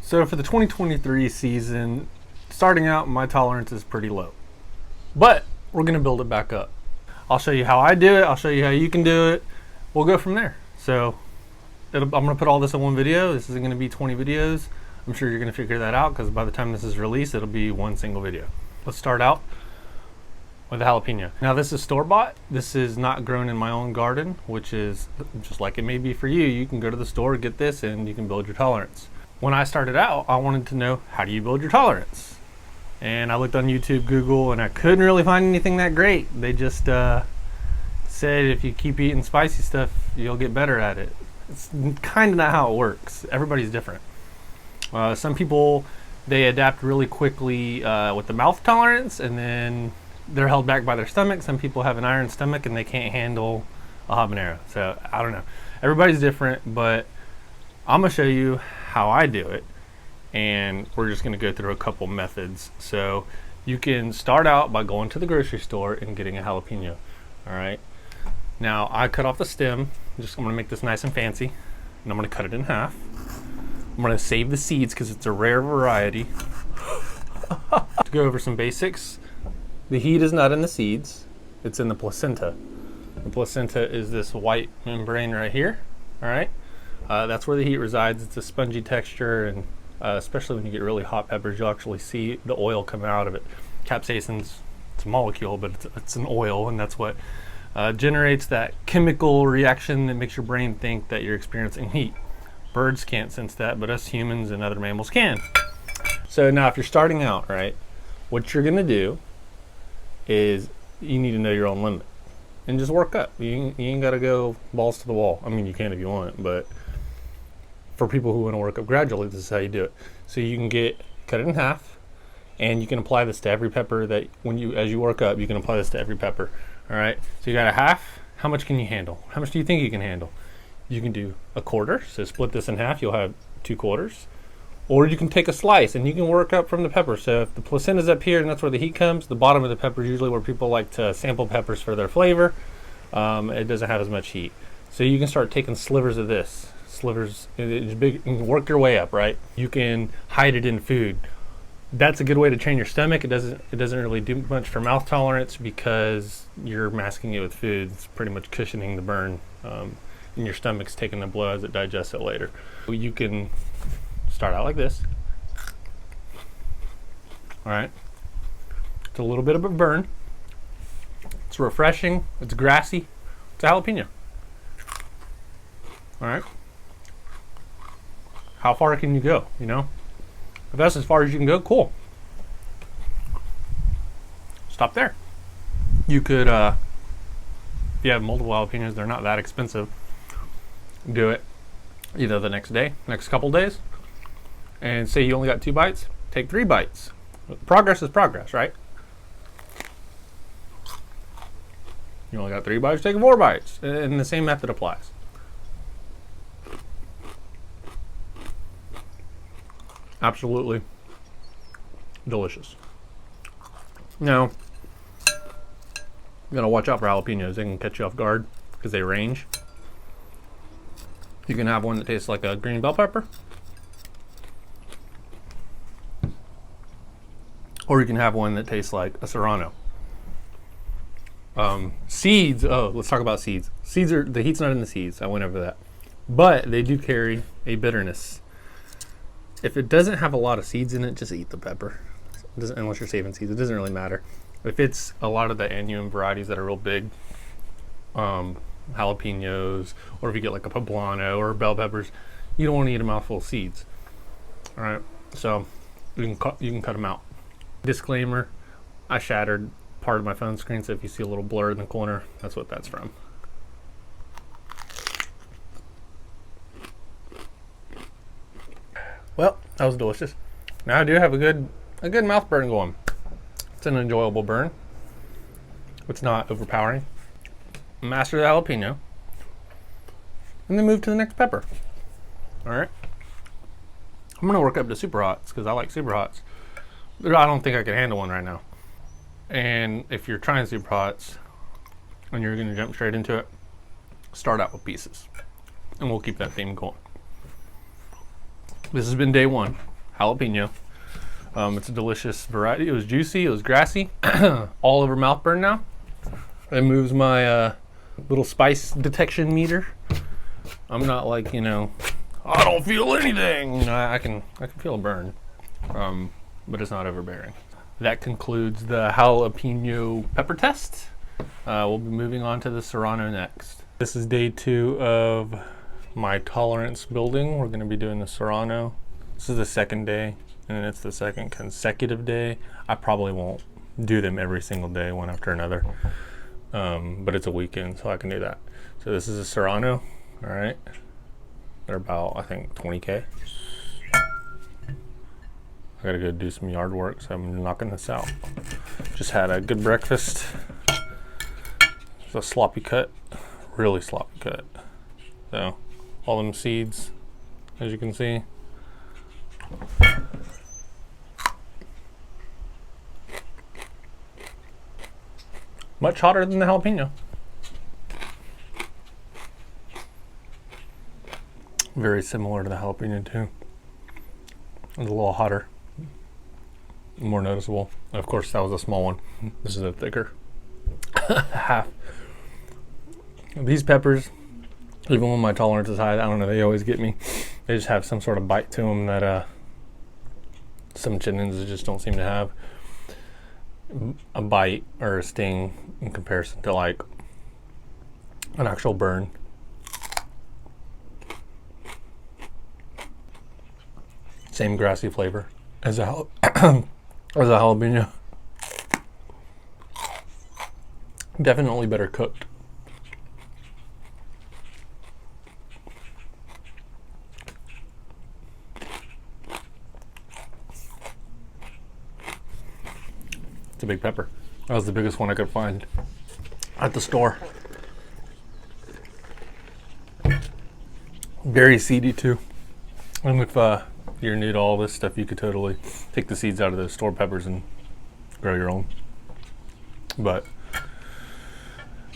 So for the 2023 season, starting out, my tolerance is pretty low. But we're gonna build it back up. I'll show you how I do it, I'll show you how you can do it. We'll go from there. So I'm gonna put all this in one video. This isn't gonna be 20 videos. I'm sure you're gonna figure that out because by the time this is released, it'll be one single video. Let's start out with a jalapeno. Now this is store-bought. This is not grown in my own garden, which is just like it may be for you. You can go to the store, get this, and you can build your tolerance. When I started out, I wanted to know, how do you build your tolerance? And I looked on YouTube, Google, and I couldn't really find anything that great. They just said if you keep eating spicy stuff, you'll get better at it. It's kind of not how it works. Everybody's different. Some people, they adapt really quickly with the mouth tolerance, and then they're held back by their stomach. Some people have an iron stomach and they can't handle a habanero. So I don't know. Everybody's different, but I'm gonna show you how I do it, and we're just gonna go through a couple methods. So you can start out by going to the grocery store and getting a jalapeno. All right. Now I cut off the stem. I'm gonna make this nice and fancy, and I'm gonna cut it in half. I'm gonna save the seeds because it's a rare variety. To go over some basics, the heat is not in the seeds, it's in the placenta. The placenta is this white membrane right here. All right. That's where the heat resides. It's a spongy texture, and especially when you get really hot peppers, you'll actually see the oil come out of it. Capsaicin's, it's a molecule, but it's an oil, and that's what generates that chemical reaction that makes your brain think that you're experiencing heat. Birds can't sense that, but us humans and other mammals can. So now if you're starting out, right, what you're gonna do is you need to know your own limit and just work up. You ain't gotta go balls to the wall. I mean, you can if you want, but for people who want to work up gradually, this is how you do it. So you can cut it in half, and you can apply this to every pepper that as you work up, you can apply this to every pepper. All right. So you got a half. How much can you handle? How much do you think you can handle? You can do a quarter. So split this in half. You'll have 2 quarters. Or you can take a slice and you can work up from the pepper. So if the placenta's up here and that's where the heat comes, the bottom of the pepper is usually where people like to sample peppers for their flavor. It doesn't have as much heat. So you can start taking slivers of this. Slivers, it's big, you can work your way up, right? You can hide it in food. That's a good way to train your stomach. It doesn't really do much for mouth tolerance because you're masking it with food. It's pretty much cushioning the burn, and your stomach's taking the blow as it digests it later. You can start out like this. All right. It's a little bit of a burn. It's refreshing. It's grassy. It's a jalapeno. All right. How far can you go? You know, if that's as far as you can go, cool. Stop there. You could, if you have multiple jalapenos, they're not that expensive. Do it either the next day, next couple days, and say you only got 2 bites, take 3 bites. Progress is progress, right? You only got 3 bites, take 4 bites, and the same method applies. Absolutely delicious. Now, you gotta watch out for jalapenos. They can catch you off guard because they range. You can have one that tastes like a green bell pepper, or you can have one that tastes like a Serrano. Seeds, let's talk about seeds. Seeds the heat's not in the seeds, I went over that. But they do carry a bitterness. If it doesn't have a lot of seeds in it, just eat the pepper. Unless you're saving seeds, it doesn't really matter. If it's a lot of the annuum varieties that are real big, jalapenos, or if you get like a poblano or bell peppers, you don't want to eat a mouthful of seeds. All right, so you can cut them out. Disclaimer, I shattered part of my phone screen, so if you see a little blur in the corner, that's what that's from. Well, that was delicious. Now I do have a good mouth burn going. It's an enjoyable burn. It's not overpowering. Master the jalapeno, and then move to the next pepper. All right. I'm gonna work up to super hots because I like super hots. But I don't think I can handle one right now. And if you're trying super hots and you're gonna jump straight into it, start out with pieces, and we'll keep that theme going. This has been day 1. jalapeno. It's a delicious variety. It was juicy, it was grassy, all over mouth burn now. It moves my little spice detection meter. I'm not like, you know, I don't feel anything. You know, I can feel a burn, but it's not overbearing. That concludes the jalapeno pepper test. We'll be moving on to the Serrano next. This is day 2 of my tolerance building. We're going to be doing the Serrano. This is the second day, and it's the second consecutive day. I probably won't do them every single day, one after another, but it's a weekend, so I can do that. So this is a Serrano, all right? They're about, I think, 20K. I gotta go do some yard work, so I'm knocking this out. Just had a good breakfast. It's a sloppy cut, really sloppy cut. So, all them seeds, as you can see. Much hotter than the jalapeno. Very similar to the jalapeno too. It's a little hotter, more noticeable. Of course, that was a small one. This is a thicker half. These peppers, even when my tolerance is high, I don't know, they always get me. They just have some sort of bite to them that some chitlins just don't seem to have. A bite or a sting in comparison to like an actual burn. Same grassy flavor as a jalapeno. Definitely better cooked. It's a big pepper. That was the biggest one I could find at the store. Very seedy too. And if you're new to all this stuff, you could totally take the seeds out of those store peppers and grow your own. But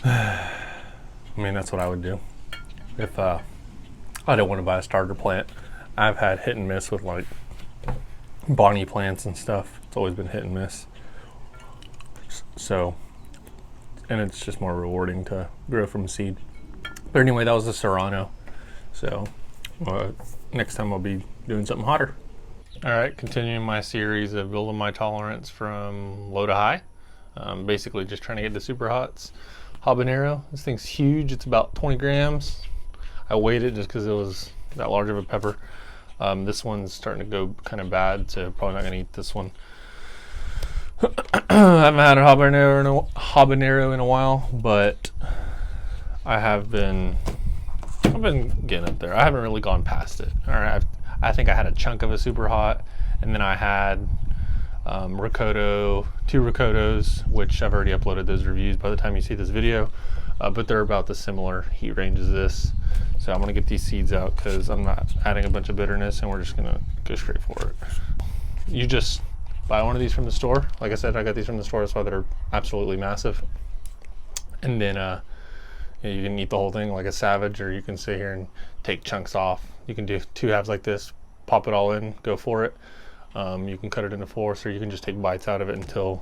I mean, that's what I would do if I don't want to buy a starter plant. I've had hit and miss with like bonnie plants and stuff. It's always been hit and miss. So, and it's just more rewarding to grow from seed. But anyway, that was the Serrano. So next time I'll be doing something hotter. All right, continuing my series of building my tolerance from low to high. Basically just trying to get the super hots. Habanero, this thing's huge. It's about 20 grams. I weighed it just because it was that large of a pepper. This one's starting to go kind of bad, so probably not gonna eat this one. I haven't had a habanero in a while, but I've been getting up there. I haven't really gone past it. All right, I think I had a chunk of a super hot, and then I had Rocoto, 2 Rocotos, which I've already uploaded those reviews by the time you see this video, but they're about the similar heat range as this. So I'm gonna get these seeds out because I'm not adding a bunch of bitterness, and we're just gonna go straight for it. You just buy one of these from the store. Like I said, I got these from the store, that's why they're absolutely massive. And then you can eat the whole thing like a savage, or you can sit here and take chunks off. You can do 2 halves like this, pop it all in, go for it. You can cut it into 4s, or you can just take bites out of it until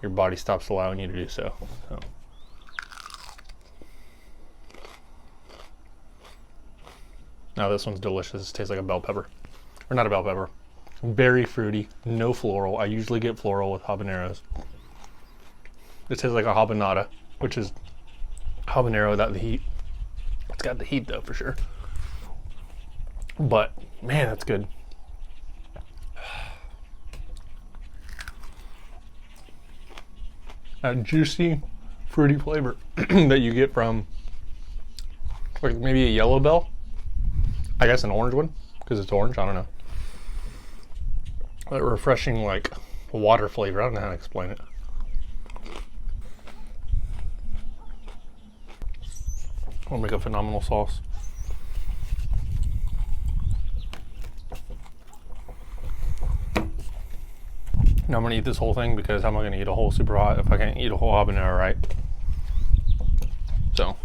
your body stops allowing you to do so. Now this one's delicious. It tastes like a bell pepper. Or not a bell pepper. Very fruity, no floral. I usually get floral with habaneros. It tastes like a habanada, which is habanero without the heat. It's got the heat though, for sure. But man, that's good. That juicy, fruity flavor that you get from like maybe a yellow bell. I guess an orange one, because it's orange, I don't know. That refreshing like water flavor, I don't know how to explain it. I'll make a phenomenal sauce. Now I'm gonna eat this whole thing, because how am I gonna eat a whole super hot if I can't eat a whole habanero, right? So.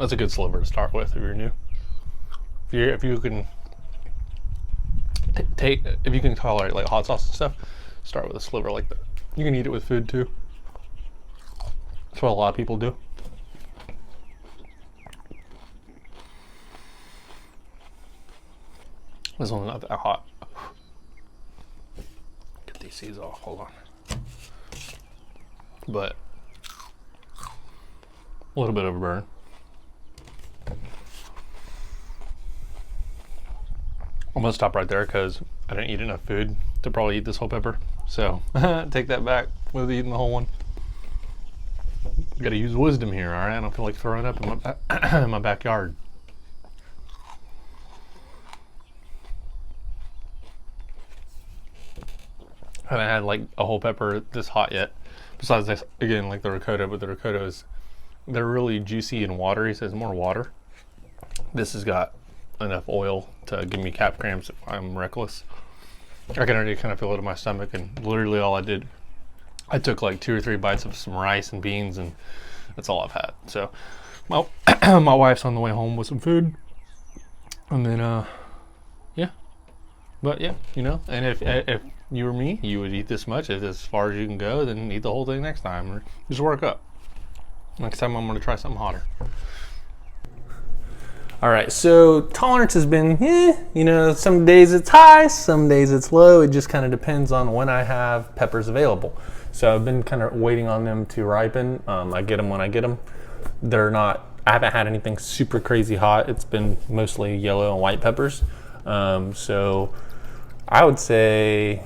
That's a good sliver to start with if you're new. If you can if you can tolerate like hot sauce and stuff, start with a sliver like that. You can eat it with food too. That's what a lot of people do. This one's not that hot. Get these seeds off, hold on. But a little bit of a burn. I'm gonna stop right there because I didn't eat enough food to probably eat this whole pepper. So take that back with eating the whole one. Gotta use wisdom here, all right? I don't feel like throwing up in my, in my backyard. I haven't had like a whole pepper this hot yet. Besides this, again, like the Rocoto, but the Rocotos, they're really juicy and watery, so it's more water. This has got enough oil to give me calf cramps if I'm reckless. I can already kind of feel it in my stomach, and literally all I did, I took like 2 or 3 bites of some rice and beans, and that's all I've had. So my, my wife's on the way home with some food, and then yeah, but yeah, you know, and if you were me, you would eat this much. If as far as you can go, then eat the whole thing next time, or just work up. Next time I'm gonna try something hotter. All right, so tolerance has been, you know, some days it's high, some days it's low. It just kind of depends on when I have peppers available. So I've been kind of waiting on them to ripen. I get them when I get them. They're not, I haven't had anything super crazy hot. It's been mostly yellow and white peppers. So I would say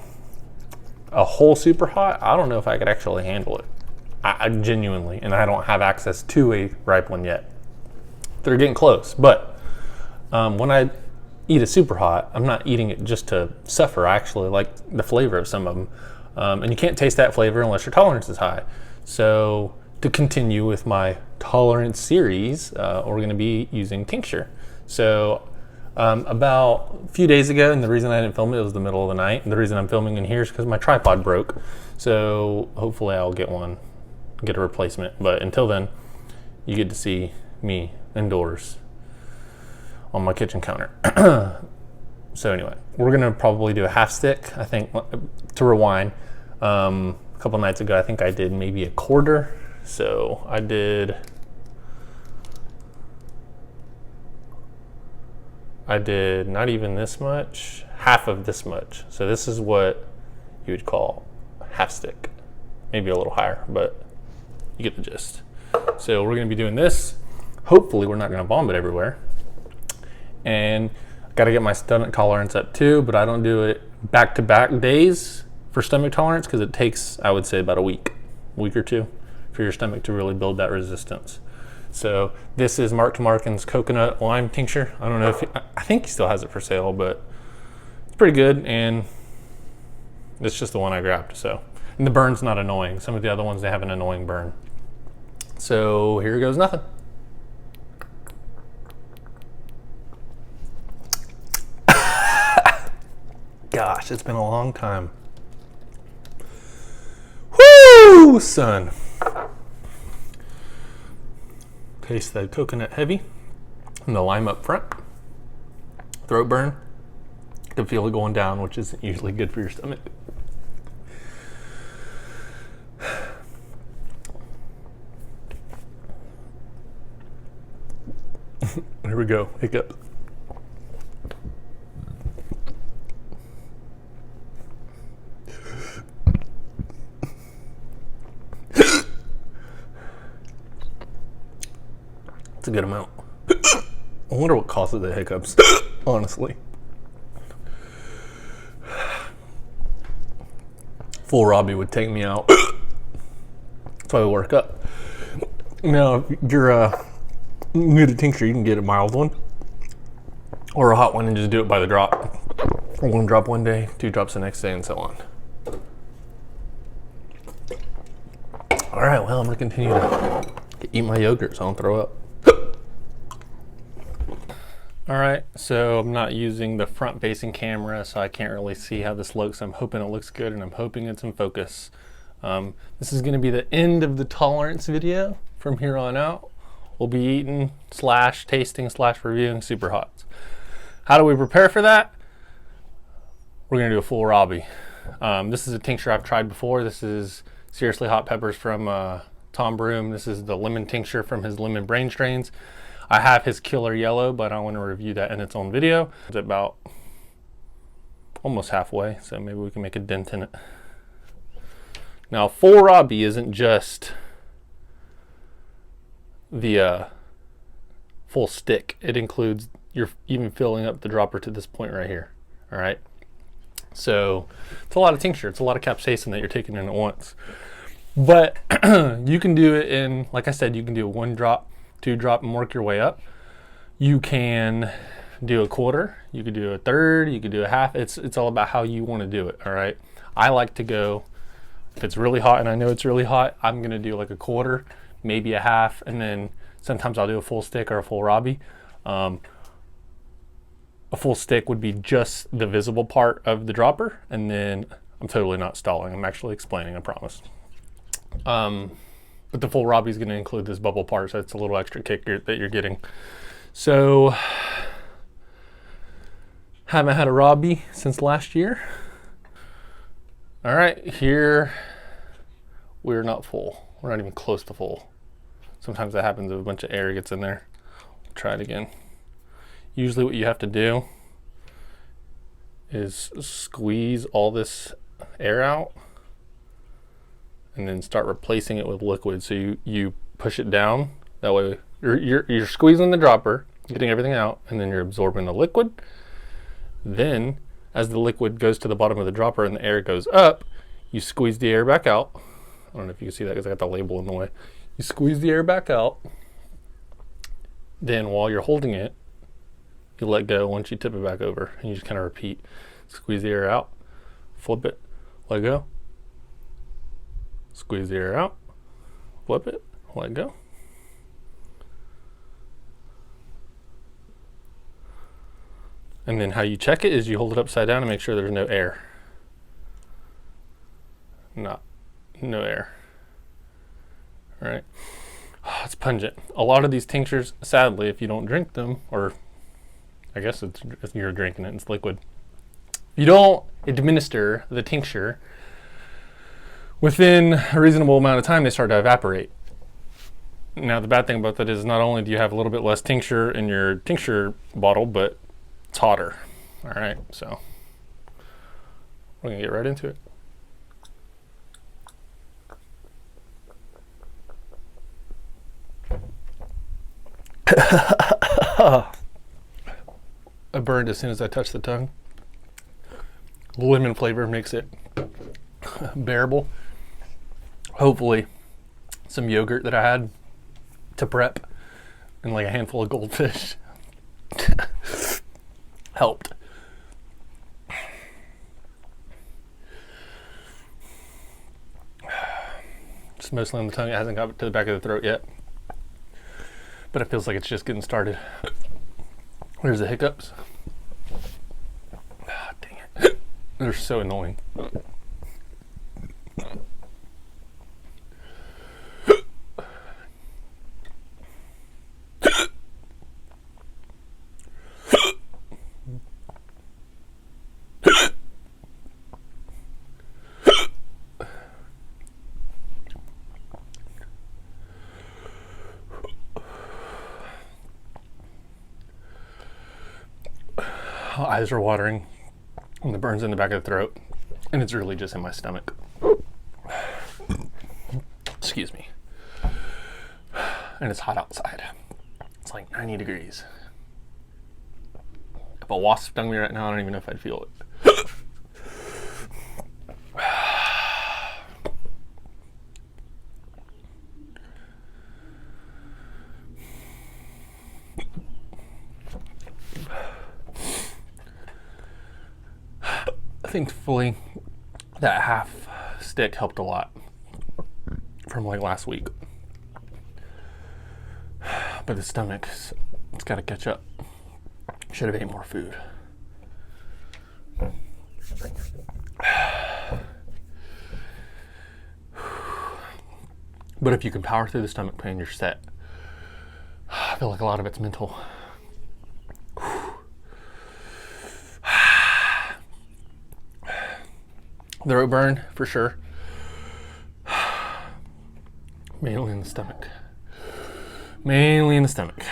a whole super hot, I don't know if I could actually handle it. I genuinely, and I don't have access to a ripe one yet. They're getting close, but when I eat a super hot, I'm not eating it just to suffer. I actually like the flavor of some of them. And you can't taste that flavor unless your tolerance is high. So to continue with my tolerance series, we're gonna be using tincture. So about a few days ago, and the reason I didn't film it was the middle of the night, and the reason I'm filming in here is because my tripod broke. So hopefully I'll get a replacement. But until then, you get to see me indoors on my kitchen counter. So anyway, we're gonna probably do a half stick, I think, to rewind. A couple nights ago, I think I did maybe a quarter. So I did not even this much, half of this much. So this is what you would call half stick, maybe a little higher, but you get the gist. So we're gonna be doing this. Hopefully we're not gonna vomit everywhere. And gotta get my stomach tolerance up too, but I don't do it back-to-back days for stomach tolerance because it takes, I would say, about a week or two for your stomach to really build that resistance. So this is Mark to Markin's coconut lime tincture. I don't know if, I think he still has it for sale, but it's pretty good, and it's just the one I grabbed. So, and the burn's not annoying. Some of the other ones, they have an annoying burn. So here goes nothing. Gosh, it's been a long time. Woo, son. Taste the coconut heavy and the lime up front. Throat burn. You can feel it going down, which isn't usually good for your stomach. Here we go, hiccup. It's a good amount. I wonder what causes the hiccups, honestly. Full Robbie would take me out. That's why we work up. Now, if you're get a tincture, you can get a mild one or a hot one and just do it by the drop. 1 drop one day, 2 drops the next day, and so on. All right, well, I'm gonna continue to eat my yogurt so I don't throw up. All right, so I'm not using the front facing camera, so I can't really see how this looks. I'm hoping it looks good, and I'm hoping it's in focus. This is gonna be the end of the tolerance video. From here on out, we'll be eating slash tasting slash reviewing super hots. How do we prepare for that? We're gonna do a full Robbie. This is a tincture I've tried before. This is Seriously Hot Peppers from Tom Broom. This is the lemon tincture from his lemon brain strains. I have his Killer Yellow, but I want to review that in its own video. It's about almost halfway, so maybe we can make a dent in it. Now, full Robbie isn't just the full stick. It includes you're even filling up the dropper to this point right here. All right. So it's a lot of tincture. It's a lot of capsaicin that you're taking in at once. But you can do it in, like I said, you can do a 1 drop, 2 drop, and work your way up. You can do a quarter. You could do a third. You could do a half. It's all about how you want to do it. All right. I like to go, if it's really hot and I know it's really hot, I'm gonna do like a quarter, maybe a half, and then sometimes I'll do a full stick or a full Robbie. A full stick would be just the visible part of the dropper, and then I'm totally not stalling. I'm actually explaining, I promise. But the full Robbie is going to include this bubble part, so it's a little extra kick that you're getting. So, haven't had a Robbie since last year. All right, here we're not full. We're not even close to full. Sometimes that happens if a bunch of air gets in there. Try it again. Usually what you have to do is squeeze all this air out and then start replacing it with liquid. So you push it down. That way you're squeezing the dropper, getting everything out, and then you're absorbing the liquid. Then as the liquid goes to the bottom of the dropper and the air goes up, you squeeze the air back out. I don't know if you can see that because I got the label in the way. You squeeze the air back out. Then while you're holding it, you let go once you tip it back over, and you just kind of repeat. Squeeze the air out, flip it, let go. Squeeze the air out, flip it, let go. And then how you check it is you hold it upside down and make sure there's no air. No air. All right. Oh, it's pungent. A lot of these tinctures, sadly, if you don't drink them, or I guess it's you're drinking it, it's liquid. You don't administer the tincture within a reasonable amount of time, they start to evaporate. Now, the bad thing about that is not only do you have a little bit less tincture in your tincture bottle, but it's hotter. All right, so we're gonna get right into it. I burned as soon as I touched the tongue. Lemon flavor makes it bearable. Hopefully some yogurt that I had to prep and like a handful of goldfish helped. It's mostly on the tongue. It hasn't got to the back of the throat yet, but it feels like it's just getting started. There's the hiccups. Ah, dang it. They're so annoying. Eyes are watering and the burns in the back of the throat, and it's really just in my stomach. Excuse me. And it's hot outside. It's like 90 degrees. If a wasp stung me right now, I don't even know if I'd feel it. Thankfully, that half stick helped a lot from like last week. But the stomach, it's got to catch up. Should have ate more food. But if you can power through the stomach pain, you're set. I feel like a lot of it's mental. Throat burn for sure. Mainly in the stomach. Mainly in the stomach.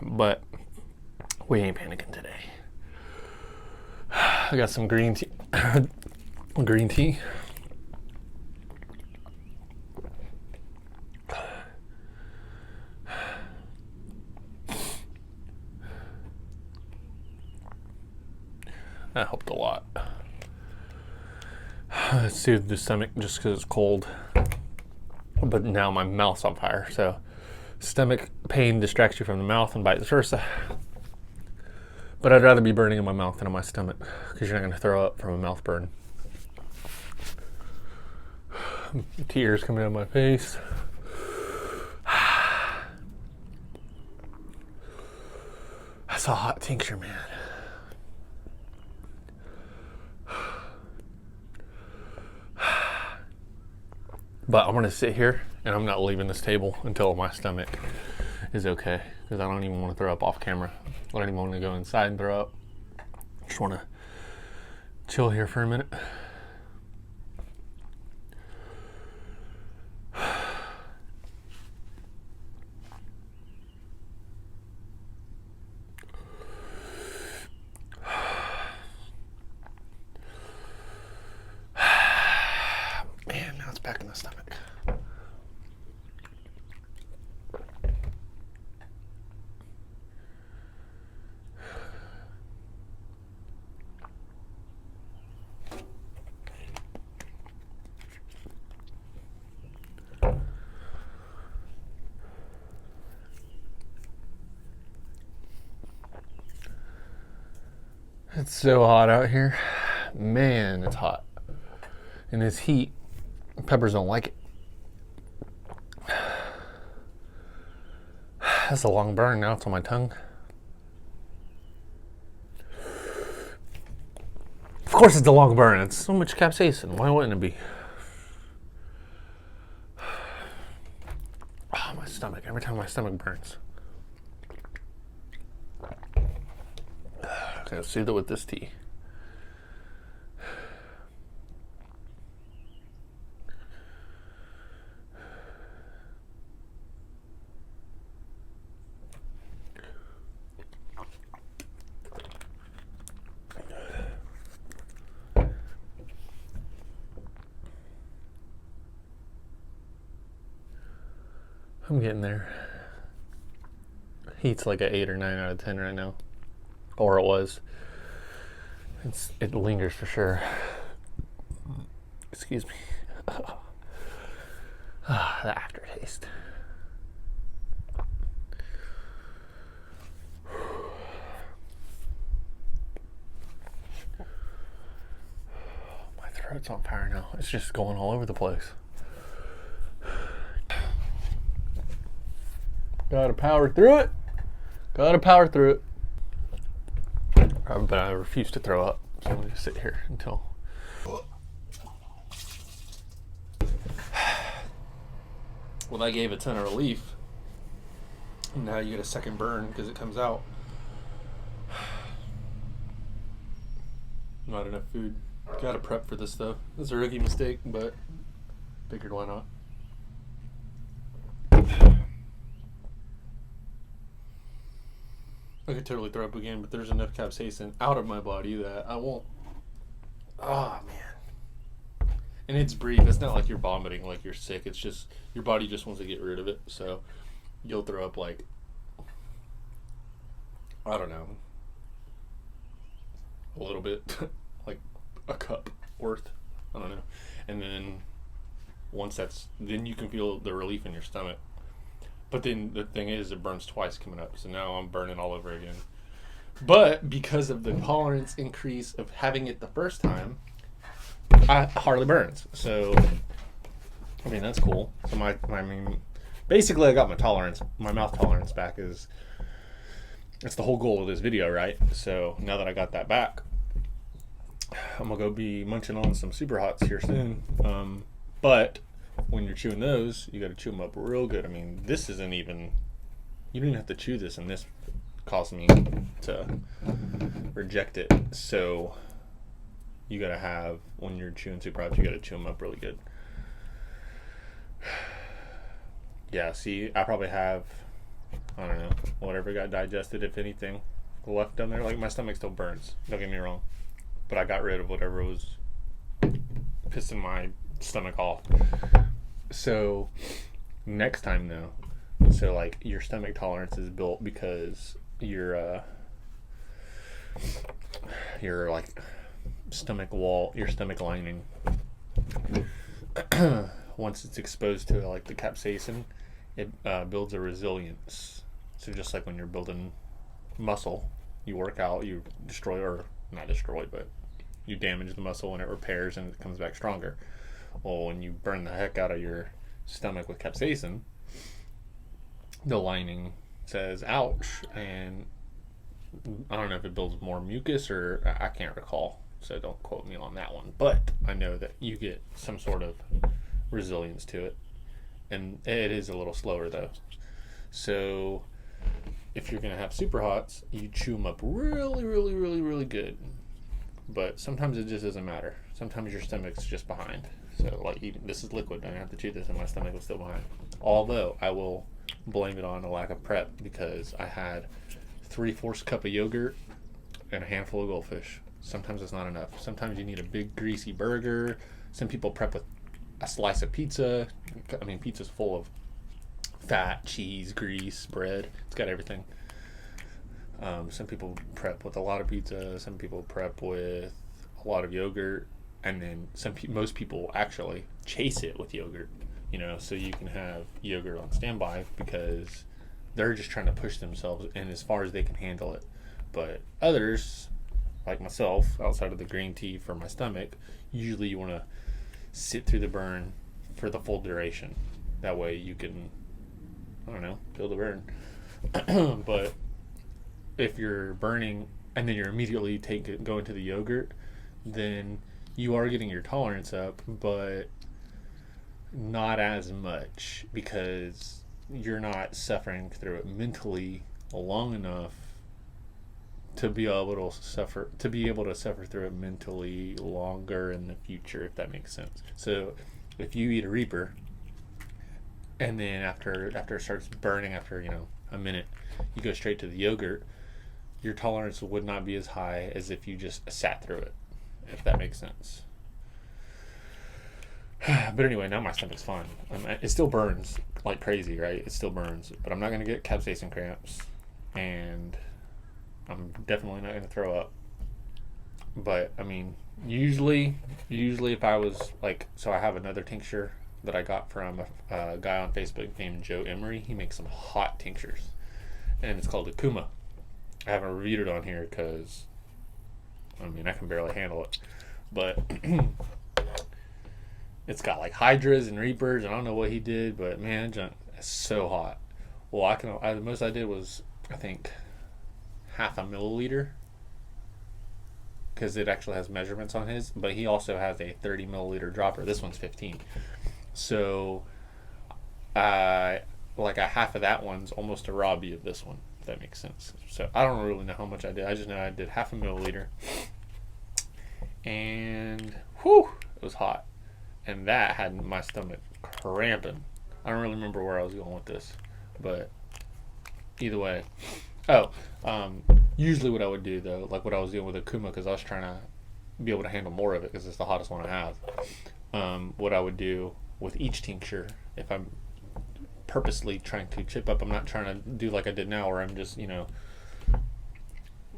But we ain't panicking today. I got some green tea. Green tea. That helped a lot. It soothed the stomach just because it's cold. But now my mouth's on fire, so stomach pain distracts you from the mouth and vice versa. But I'd rather be burning in my mouth than in my stomach because you're not going to throw up from a mouth burn. Tears coming out of my face. That's a hot tincture, man. But I'm going to sit here and I'm not leaving this table until my stomach is okay, because I don't even want to throw up off camera. I don't even want to go inside and throw up. Just want to chill here for a minute. Man, now it's back in the stomach. It's so hot out here. Man, it's hot. And this heat, peppers don't like it. That's a long burn. Now it's on my tongue. Of course it's a long burn. It's so much capsaicin. Why wouldn't it be? Oh, my stomach. Every time my stomach burns. Okay, let's soothe it with this tea. I'm getting there. Heat's like an 8 or 9 out of 10 right now. Or it was. It lingers for sure. Excuse me. The aftertaste. My throat's on fire now. It's just going all over the place. Gotta power through it. Gotta power through it. But I refuse to throw up, so I'm gonna just sit here until. Well, that gave a ton of relief. Now you get a second burn because it comes out. Not enough food. Gotta prep for this stuff. It's a rookie mistake, but figured why not. I could totally throw up again, but there's enough capsaicin out of my body that I won't. Oh, man. And it's brief. It's not like you're vomiting like you're sick. It's just your body just wants to get rid of it. So you'll throw up like, I don't know, a little bit, like a cup worth. I don't know. And then once then you can feel the relief in your stomach. But then the thing is, it burns twice coming up. So now I'm burning all over again. But because of the tolerance increase of having it the first time, it hardly burns. So, I mean, that's cool. So basically I got my mouth tolerance back. That's the whole goal of this video, right? So now that I got that back, I'm going to go be munching on some super hots here soon. But when you're chewing those, you got to chew them up real good. I mean, this isn't even you don't even have to chew this, and this caused me to reject it. So you gotta have, when you're chewing super hots, you gotta chew them up really good. Yeah, see, I probably have, I don't know, whatever got digested, if anything, left down there. Like, my stomach still burns, don't get me wrong, but I got rid of whatever was pissing my stomach off. So next time though, so like your stomach tolerance is built because your like stomach wall, your stomach lining, once it's exposed to like the capsaicin, it builds a resilience. So just like when you're building muscle, you work out, you destroy, or not destroy, but you damage the muscle and it repairs and it comes back stronger. Well, when you burn the heck out of your stomach with capsaicin, the lining says ouch, and I don't know if it builds more mucus, or I can't recall, so don't quote me on that one, but I know that you get some sort of resilience to it, and it is a little slower though. So if you're gonna have super hots, you chew them up really good, but sometimes it just doesn't matter. Sometimes your stomach's just behind. So like, even this is liquid, I don't have to chew this and my stomach was still behind. Although I will blame it on a lack of prep, because I had 3/4 cup of yogurt and a handful of goldfish. Sometimes it's not enough. Sometimes you need a big greasy burger. Some people prep with a slice of pizza. I mean, pizza's full of fat, cheese, grease, bread. It's got everything. Some people prep with a lot of pizza. Some people prep with a lot of yogurt. And then most people actually chase it with yogurt, you know, so you can have yogurt on standby, because they're just trying to push themselves in as far as they can handle it. But others, like myself, outside of the green tea for my stomach, usually you want to sit through the burn for the full duration. That way you can, I don't know, feel the burn. But if you're burning and then you're immediately going to the yogurt, then you are getting your tolerance up, but not as much, because you're not suffering through it mentally long enough to be able to suffer through it mentally longer in the future, if that makes sense. So if you eat a Reaper and then after it starts burning, after, you know, a minute, you go straight to the yogurt, your tolerance would not be as high as if you just sat through it, if that makes sense. But anyway, now my stomach's fine. It still burns like crazy, right? It still burns, but I'm not going to get capsaicin cramps, and I'm definitely not going to throw up. But I mean, usually if I was like, so I have another tincture that I got from a guy on Facebook named Joe Emery. He makes some hot tinctures, and it's called Akuma. I haven't reviewed it on here because, I mean, I can barely handle it, but it's got like hydras and reapers, and I don't know what he did, but man, it's so hot. Well, the most I did was, I think, 0.5 milliliter, because it actually has measurements on his, but he also has a 30 milliliter dropper. This one's 15. So like a half of that one's almost a Robbie of this one, if that makes sense. So I don't really know how much I did. I just know I did 0.5 milliliter, and whew, it was hot, and that had my stomach cramping. I don't really remember where I was going with this, but either way. Usually what I would do though, like what I was doing with Akuma, because I was trying to be able to handle more of it because it's the hottest one I have. What I would do with each tincture, if I'm purposely trying to chip up, I'm not trying to do like I did now, where I'm just, you know,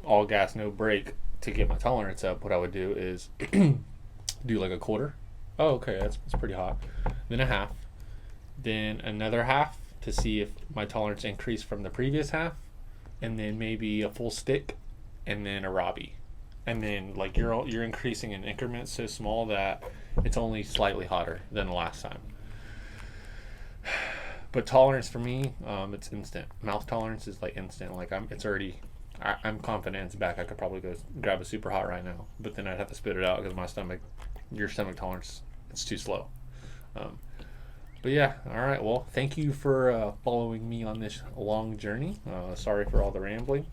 all gas no brake to get my tolerance up. What I would do is do like a quarter. Oh, okay, that's pretty hot. Then a half, then another half to see if my tolerance increased from the previous half, and then maybe a full stick, and then a Robbie, and then like you're increasing in increments so small that it's only slightly hotter than the last time. But tolerance for me, it's instant. Mouth tolerance is like instant. Like I'm confident it's back. I could probably go grab a super hot right now, but then I'd have to spit it out because your stomach tolerance, it's too slow. But yeah, all right. Well, thank you for following me on this long journey. Sorry for all the rambling.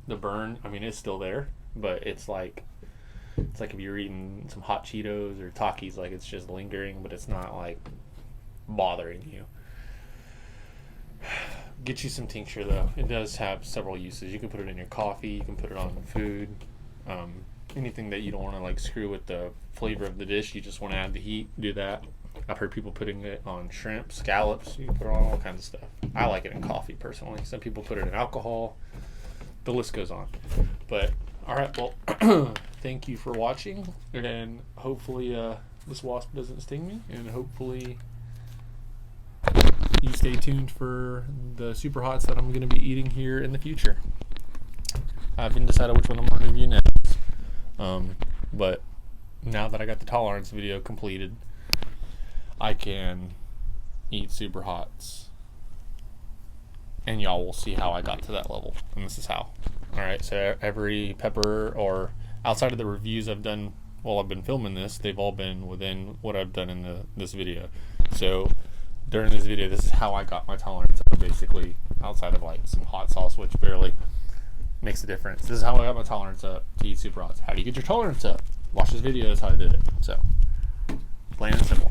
The burn, I mean, it's still there, but it's like if you're eating some hot Cheetos or Takis, like it's just lingering, but it's not like bothering you. Get you some tincture though. It does have several uses. You can put it in your coffee. You can put it on food. Anything that you don't want to like screw with the flavor of the dish. You just want to add the heat. Do that. I've heard people putting it on shrimp, scallops. You can put it on all kinds of stuff. I like it in coffee personally. Some people put it in alcohol. The list goes on. But all right, well, thank you for watching, and hopefully this wasp doesn't sting me, and hopefully you stay tuned for the super hots that I'm going to be eating here in the future. I haven't decided which one I'm going to review next, but now that I got the tolerance video completed, I can eat super hots, and y'all will see how I got to that level, and this is how. Alright, so every pepper, or outside of the reviews I've done while I've been filming this, they've all been within what I've done in this video. So during this video, this is how I got my tolerance up, basically, outside of like some hot sauce, which barely makes a difference. This is how I got my tolerance up to eat super hots. How do you get your tolerance up? Watch this video, that's how I did it. So, plain and simple.